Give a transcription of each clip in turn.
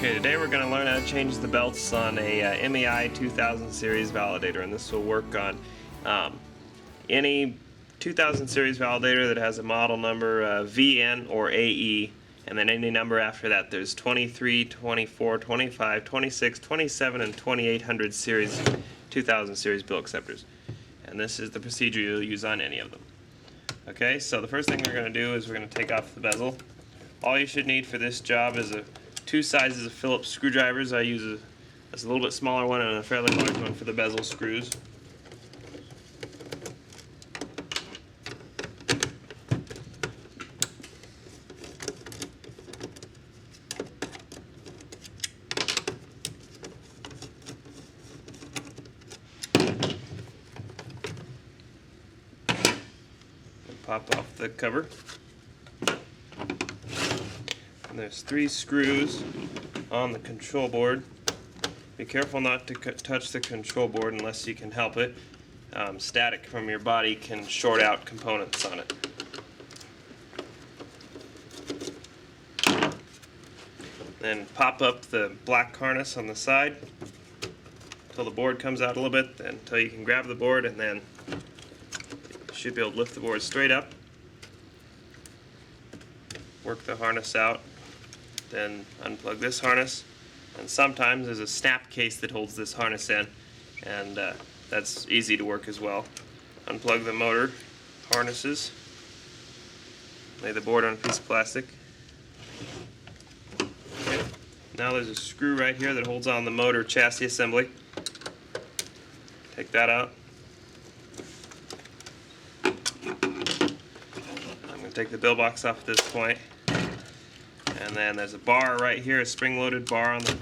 Okay, today we're going to learn how to change the belts on a MEI 2000 series validator, and this will work on any 2000 series validator that has a model number VN or AE, and then any number after that. There's 23, 24, 25, 26, 27, and 2800 series 2000 series bill acceptors. And this is the procedure you'll use on any of them. Okay, so the first thing we're going to do is we're going to take off the bezel. All you should need for this job is two sizes of Phillips screwdrivers. I use a little bit smaller one and a fairly large one for the bezel screws. Pop off the cover. And there's 3 screws on the control board. Be careful not to touch the control board unless you can help it. Static from your body can short out components on it. Then pop up the black harness on the side until the board comes out a little bit, until you can grab the board, and then you should be able to lift the board straight up. Work the harness out. Then unplug this harness, and sometimes there's a snap case that holds this harness in, and that's easy to work as well. Unplug the motor harnesses, lay the board on a piece of plastic. Okay. Now there's a screw right here that holds on the motor chassis assembly. Take that out. I'm going to take the bill box off at this point. And then there's a bar right here, a spring-loaded bar on the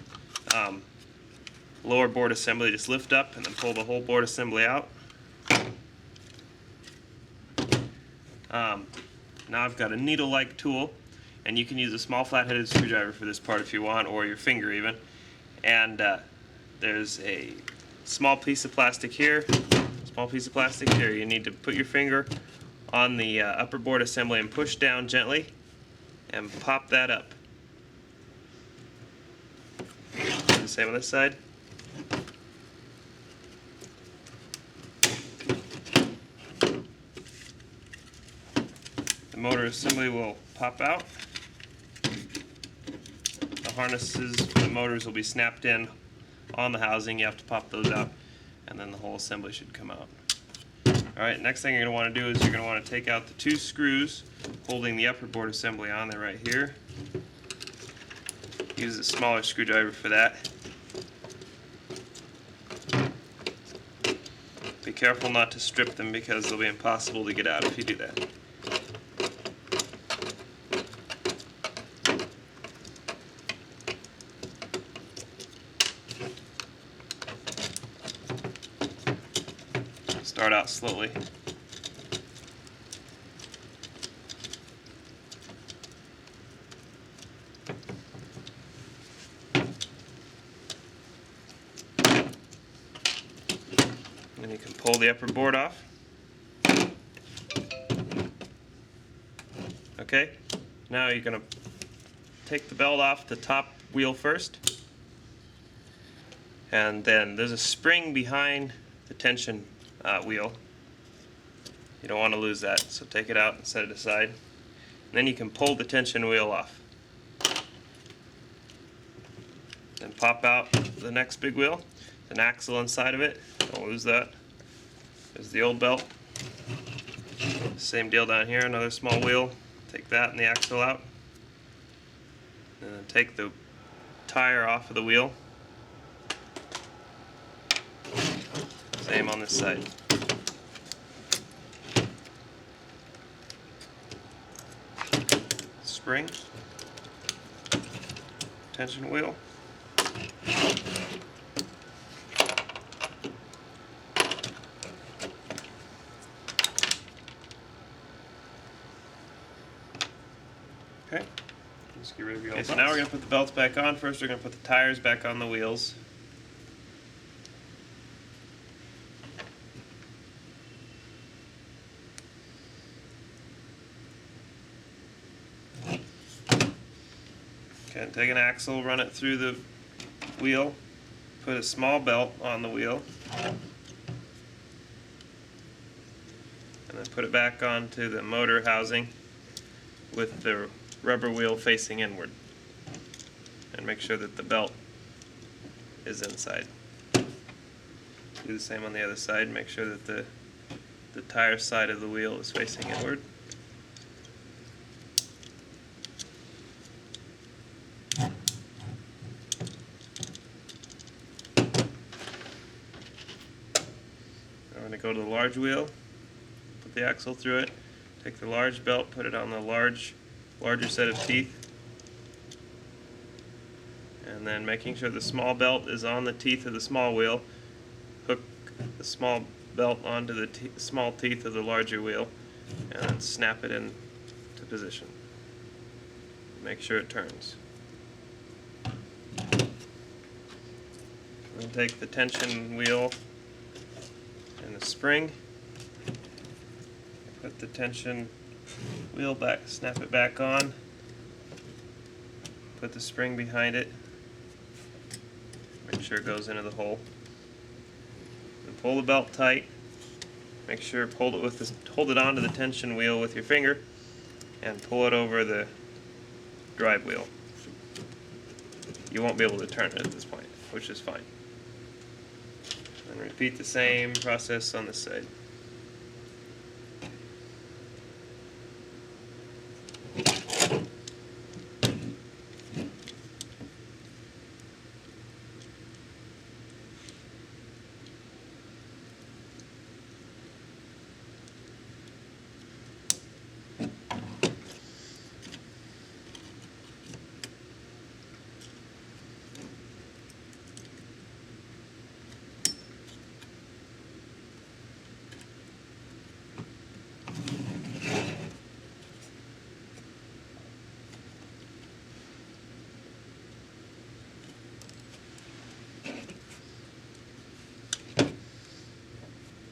lower board assembly. Just lift up and then pull the whole board assembly out. Now I've got a needle-like tool, and you can use a small flat-headed screwdriver for this part if you want, or your finger even. And there's a small piece of plastic here, small piece of plastic here. You need to put your finger on the upper board assembly and push down gently and pop that up. Do the same on this side. The motor assembly will pop out. The harnesses for the motors will be snapped in on the housing. You have to pop those out, and then the whole assembly should come out. Alright, next thing you're going to want to do is you're going to want to take out the 2 screws holding the upper board assembly on there right here. Use a smaller screwdriver for that. Be careful not to strip them because they'll be impossible to get out if you do that. Start out slowly. Then you can pull the upper board off. Okay, now you're going to take the belt off the top wheel first, and then there's a spring behind the tension wheel. You don't want to lose that, so take it out and set it aside. And then you can pull the tension wheel off. Then pop out the next big wheel. There's an axle inside of it. Don't lose that. There's the old belt. Same deal down here, another small wheel. Take that and the axle out. And then take the tire off of the wheel. Same on this side. Spring, tension wheel. Okay, just get rid of your old belts. So now we're going to put the belts back on. First we're going to put the tires back on the wheels. Okay, take an axle, run it through the wheel, put a small belt on the wheel, and then put it back onto the motor housing with the rubber wheel facing inward. And make sure that the belt is inside. Do the same on the other side. Make sure that the tire side of the wheel is facing inward. I'm going to go to the large wheel, put the axle through it, take the large belt, put it on the larger set of teeth, and then making sure the small belt is on the teeth of the small wheel, hook the small belt onto the small teeth of the larger wheel, and then snap it into position. Make sure it turns. Then take the tension wheel and the spring, put the tension wheel back, snap it back on, put the spring behind it, make sure it goes into the hole, and pull the belt tight. Make sure hold it onto the tension wheel with your finger and pull it over the drive wheel. You won't be able to turn it at this point, which is fine. And repeat the same process on this side.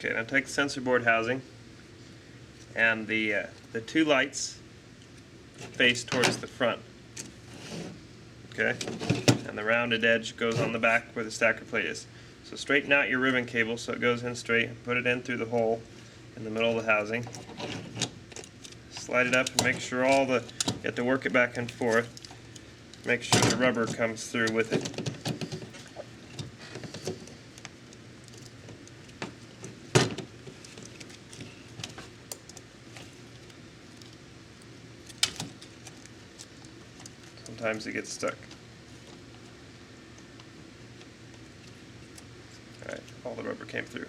Okay, now take the sensor board housing, and the two lights face towards the front. Okay, and the rounded edge goes on the back where the stacker plate is. So straighten out your ribbon cable so it goes in straight, and put it in through the hole in the middle of the housing. Slide it up and make sure you have to work it back and forth. Make sure the rubber comes through with it. Sometimes it gets stuck. Alright, all the rubber came through.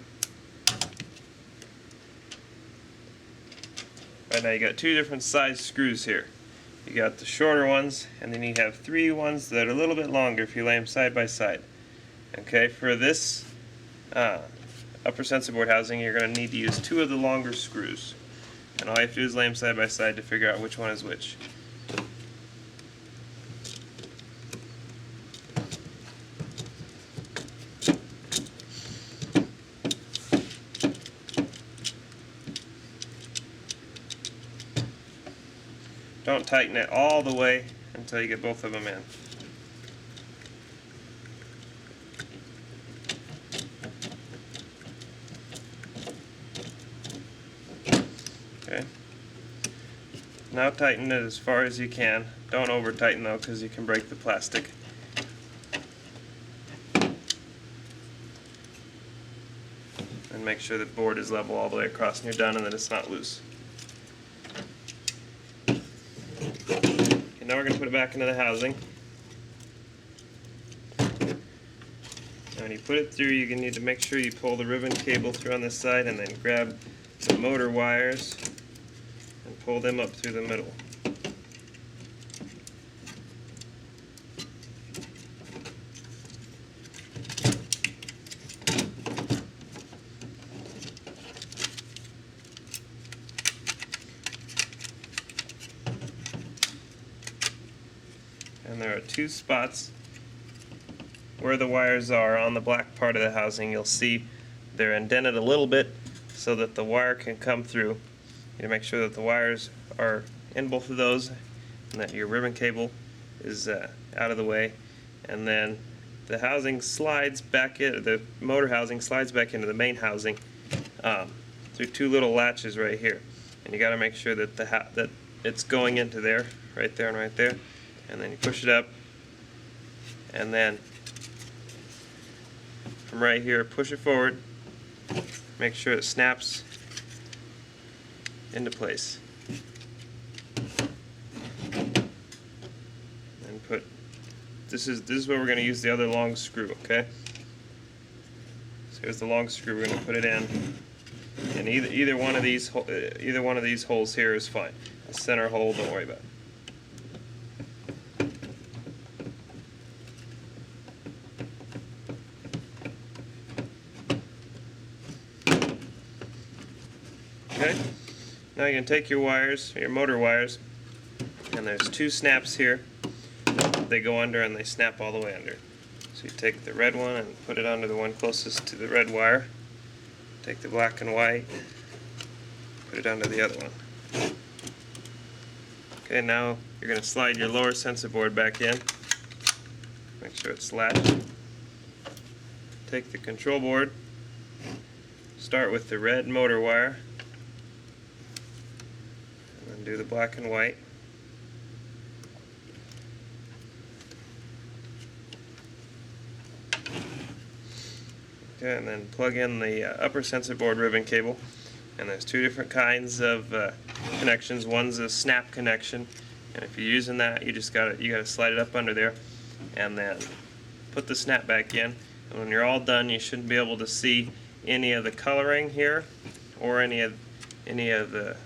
Right now you got two different size screws here. You got the shorter ones, and then you have three ones that are a little bit longer if you lay them side by side. Okay, for this upper sensor board housing, you're going to need to use two of the longer screws. And all you have to do is lay them side by side to figure out which one is which. Don't tighten it all the way until you get both of them in. Okay. Now tighten it as far as you can. Don't over tighten though, because you can break the plastic. And make sure the board is level all the way across and you're done, and that it's not loose. Now we're going to put it back into the housing. And when you put it through, you're going to need to make sure you pull the ribbon cable through on this side, and then grab the motor wires and pull them up through the middle. And there are two spots where the wires are on the black part of the housing. You'll see they're indented a little bit so that the wire can come through. You make sure that the wires are in both of those and that your ribbon cable is out of the way, and then the housing slides back in, the motor housing slides back into the main housing through two little latches right here, and you got to make sure that that it's going into there, right there and right there, and then you push it up, and then from right here push it forward, make sure it snaps into place, and put this is where we're going to use the other long screw. Okay, so here's the long screw. We're going to put it in, and either one of these holes here is fine. The center hole, don't worry about it. Okay, now you can take your wires, your motor wires, and there's two snaps here. They go under and they snap all the way under. So you take the red one and put it under the one closest to the red wire. Take the black and white, put it under the other one. Okay, now you're going to slide your lower sensor board back in. Make sure it's latched. Take the control board, start with the red motor wire, and then do the black and white. Okay, and then plug in the upper sensor board ribbon cable, and there's two different kinds of connections. One's a snap connection, and if you're using that, you gotta slide it up under there, and then put the snap back in. And when you're all done, you shouldn't be able to see any of the coloring here, or any of the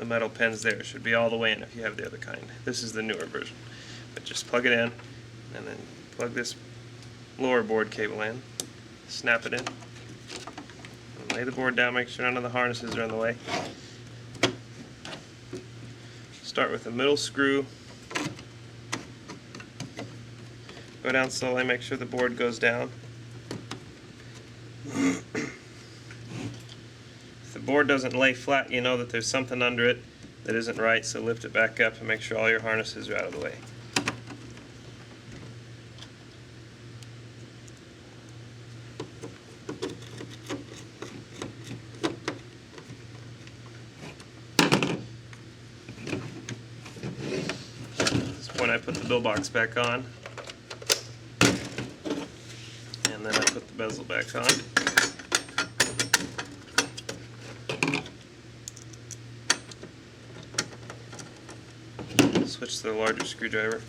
metal pins there. It should be all the way in if you have the other kind. This is the newer version. But just plug it in, and then plug this lower board cable in. Snap it in, and lay the board down, make sure none of the harnesses are in the way. Start with the middle screw, go down slowly, make sure the board goes down. If the board doesn't lay flat, you know that there's something under it that isn't right, so lift it back up and make sure all your harnesses are out of the way. When I put the bill box back on, and then I put the bezel back on. Switch to the larger screwdriver.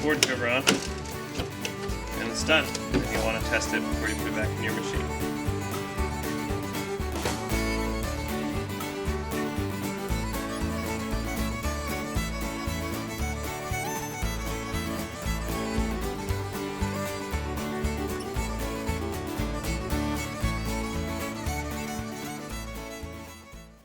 Board cover on, and it's done. And you'll want to test it before you put it back in your machine.